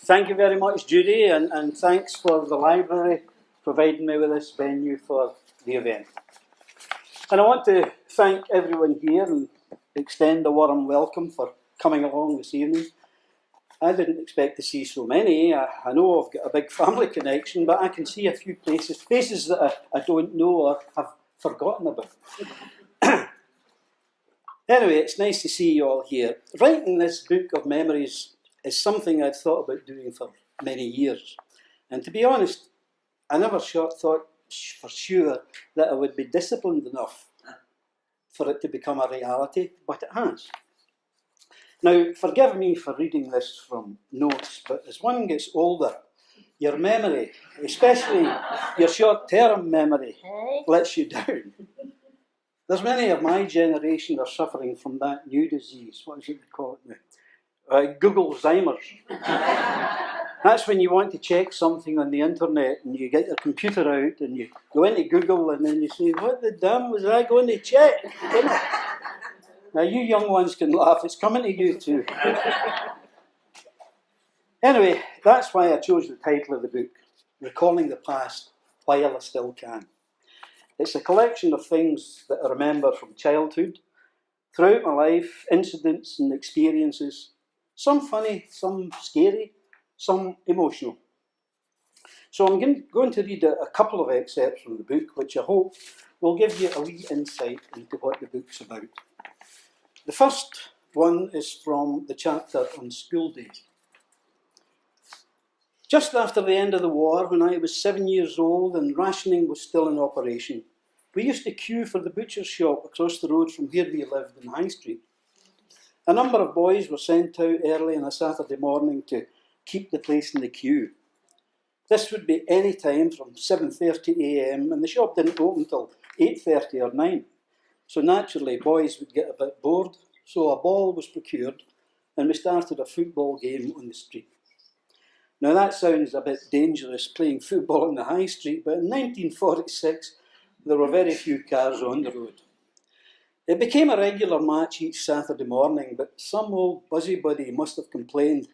Thank you very much, Judy, and thanks for the library providing me with this venue for the event. And I want to thank everyone here and extend a warm welcome for coming along this evening. I didn't expect to see so many. I know I've got a big family connection, but I can see a few faces that I don't know or have forgotten about. Anyway, it's nice to see you all here. Writing this book of memories is something I'd thought about doing for many years. And to be honest, I never thought for sure that I would be disciplined enough for it to become a reality, but it has. Now, forgive me for reading this from notes, but as one gets older, your memory, especially your short-term memory, lets you down. There's many of my generation are suffering from that new disease. What is it they call it now? Google-Zimers. That's when you want to check something on the internet and you get your computer out and you go into Google and then you say, what the damn was I going to check? Now, you young ones can laugh. It's coming to you too. Anyway, that's why I chose the title of the book, Recalling the Past While I Still Can. It's a collection of things that I remember from childhood, throughout my life, incidents and experiences, some funny, some scary, some emotional. So I'm going to read a couple of excerpts from the book, which I hope will give you a wee insight into what the book's about. The first one is from the chapter on school days. Just after the end of the war, when I was 7 years old and rationing was still in operation, we used to queue for the butcher's shop across the road from where we lived in High Street. A number of boys were sent out early on a Saturday morning to keep the place in the queue. This would be any time from 7:30 a.m. and the shop didn't open till 8:30 or 9. So naturally, boys would get a bit bored, so a ball was procured and we started a football game on the street. Now that sounds a bit dangerous, playing football on the high street, but in 1946 there were very few cars on the road. It became a regular match each Saturday morning, but some old busybody must have complained,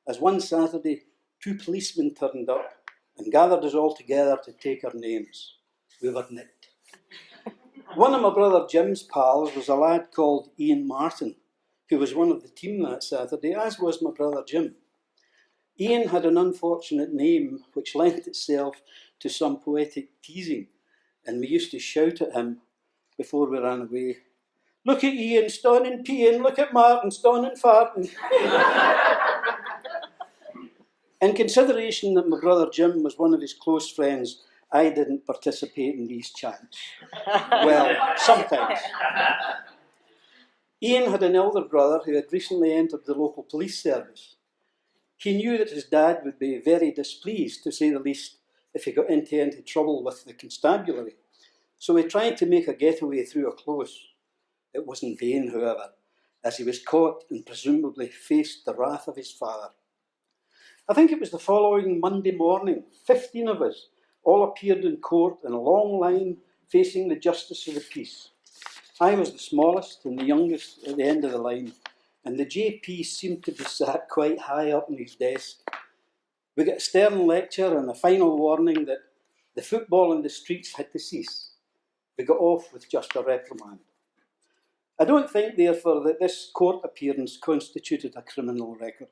as one Saturday 2 policemen turned up and gathered us all together to take our names. We were nicked. One of my brother Jim's pals was a lad called Ian Martin, who was one of the team that Saturday, as was my brother Jim. Ian had an unfortunate name which lent itself to some poetic teasing, and we used to shout at him before we ran away. Look at Ian stonning peeing, look at Martin stonning farting. In consideration that my brother Jim was one of his close friends, I didn't participate in these chants. Well, sometimes. Ian had an elder brother who had recently entered the local police service. He knew that his dad would be very displeased, to say the least, if he got into any trouble with the constabulary. So he tried to make a getaway through a close. It was in vain, however, as he was caught and presumably faced the wrath of his father. I think it was the following Monday morning, 15 of us all appeared in court in a long line facing the Justice of the Peace. I was the smallest and the youngest at the end of the line, and the JP seemed to be sat quite high up in his desk. We got a stern lecture and a final warning that the football in the streets had to cease. We got off with just a reprimand. I don't think, therefore, that this court appearance constituted a criminal record.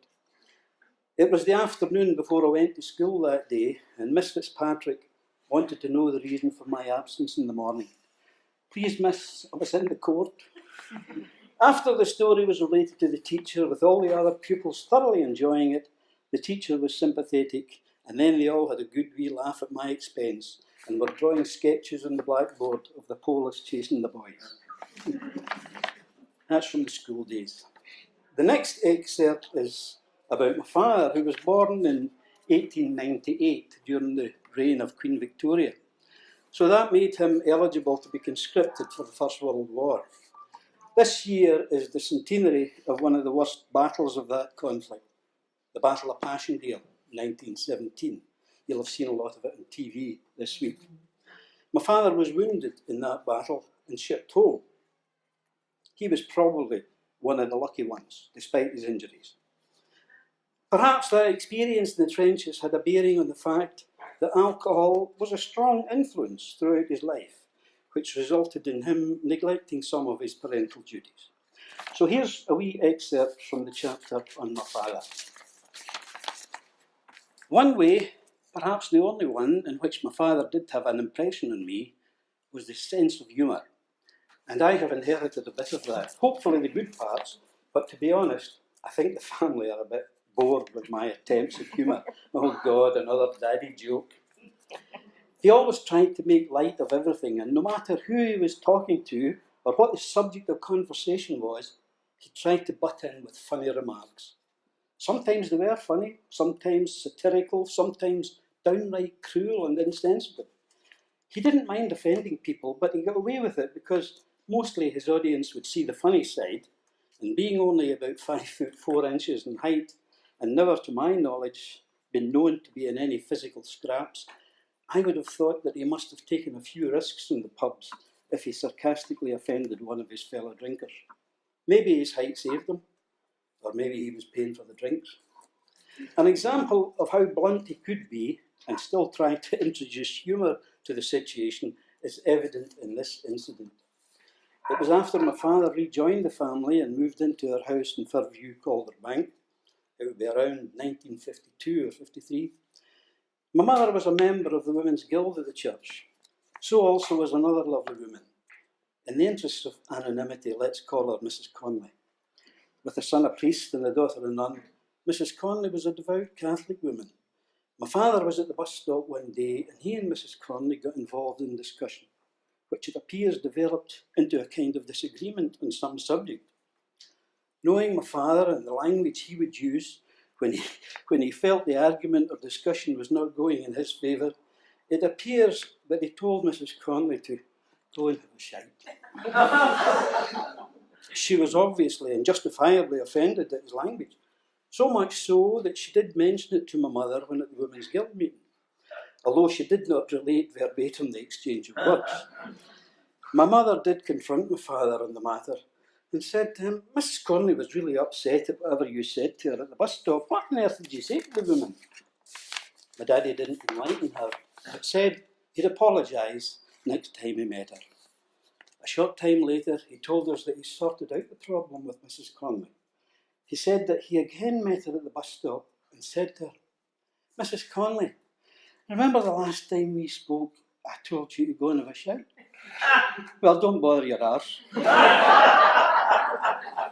It was the afternoon before I went to school that day, and Miss Fitzpatrick wanted to know the reason for my absence in the morning. Please, miss, I was in the court. After the story was related to the teacher, with all the other pupils thoroughly enjoying it, the teacher was sympathetic, and then they all had a good wee laugh at my expense and were drawing sketches on the blackboard of the police chasing the boys. That's from the school days. The next excerpt is about my father, who was born in 1898 during the reign of Queen Victoria. So that made him eligible to be conscripted for the First World War. This year is the centenary of one of the worst battles of that conflict, the Battle of Passchendaele, 1917. You'll have seen a lot of it on TV this week. My father was wounded in that battle and shipped home. He was probably one of the lucky ones, despite his injuries. Perhaps that experience in the trenches had a bearing on the fact that alcohol was a strong influence throughout his life, which resulted in him neglecting some of his parental duties. So here's a wee excerpt from the chapter on my father. One way, perhaps the only one, in which my father did have an impression on me was the sense of humour. And I have inherited a bit of that, hopefully the good parts, but to be honest, I think the family are a bit bored with my attempts at humour. Oh God, another daddy joke. He always tried to make light of everything, and no matter who he was talking to or what the subject of conversation was, he tried to butt in with funny remarks. Sometimes they were funny, sometimes satirical, sometimes downright cruel and insensitive. He didn't mind offending people, but he got away with it because mostly his audience would see the funny side, and being only about 5'4" in height, and never to my knowledge been known to be in any physical scraps, I would have thought that he must have taken a few risks in the pubs if he sarcastically offended one of his fellow drinkers. Maybe his height saved him, or maybe he was paying for the drinks. An example of how blunt he could be and still try to introduce humour to the situation is evident in this incident. It was after my father rejoined the family and moved into our house in Fairview, Calderbank. It would be around 1952 or 53. My mother was a member of the Women's Guild at the church. So also was another lovely woman. In the interests of anonymity, let's call her Mrs. Conley. With a son a priest and a daughter a nun, Mrs. Conley was a devout Catholic woman. My father was at the bus stop one day, and he and Mrs. Conley got involved in discussion, which it appears developed into a kind of disagreement on some subject. Knowing my father and the language he would use when he felt the argument or discussion was not going in his favour, it appears that he told Mrs. Conley to go and have a shite. She was obviously and justifiably offended at his language, so much so that she did mention it to my mother when at the Women's Guild meeting, although she did not relate verbatim the exchange of words. My mother did confront my father on the matter and said to him, Mrs. Conley was really upset at whatever you said to her at the bus stop. What on earth did you say to the woman? My daddy didn't enlighten her, but said he'd apologise next time he met her. A short time later, he told us that he sorted out the problem with Mrs. Conley. He said that he again met her at the bus stop and said to her, Mrs. Conley, remember the last time we spoke, I told you to go and have a shout? Well, don't bother your arse.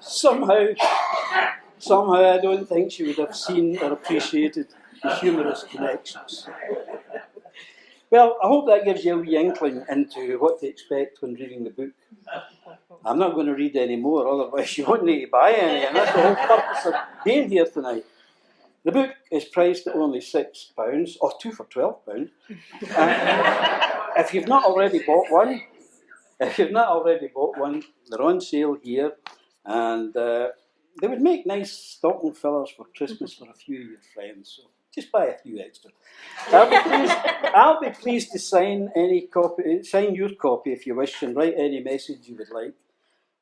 Somehow I don't think she would have seen or appreciated the humorous connections. Well, I hope that gives you a wee inkling into what to expect when reading the book. I'm not going to read any more, otherwise you won't need to buy any, and that's the whole purpose of being here tonight. The book is priced at only £6, or 2 for £12. If you've not already bought one, they're on sale here, and they would make nice stocking fillers for Christmas for a few of your friends. So just buy a few extra. I'll be pleased to sign your copy if you wish, and write any message you would like,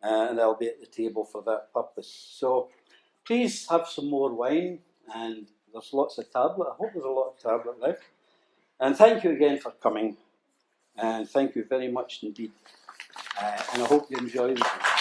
and I'll be at the table for that purpose. So please have some more wine, and there's lots of tablet. I hope there's a lot of tablet left. And thank you again for coming, and thank you very much indeed. And I hope you enjoy the book.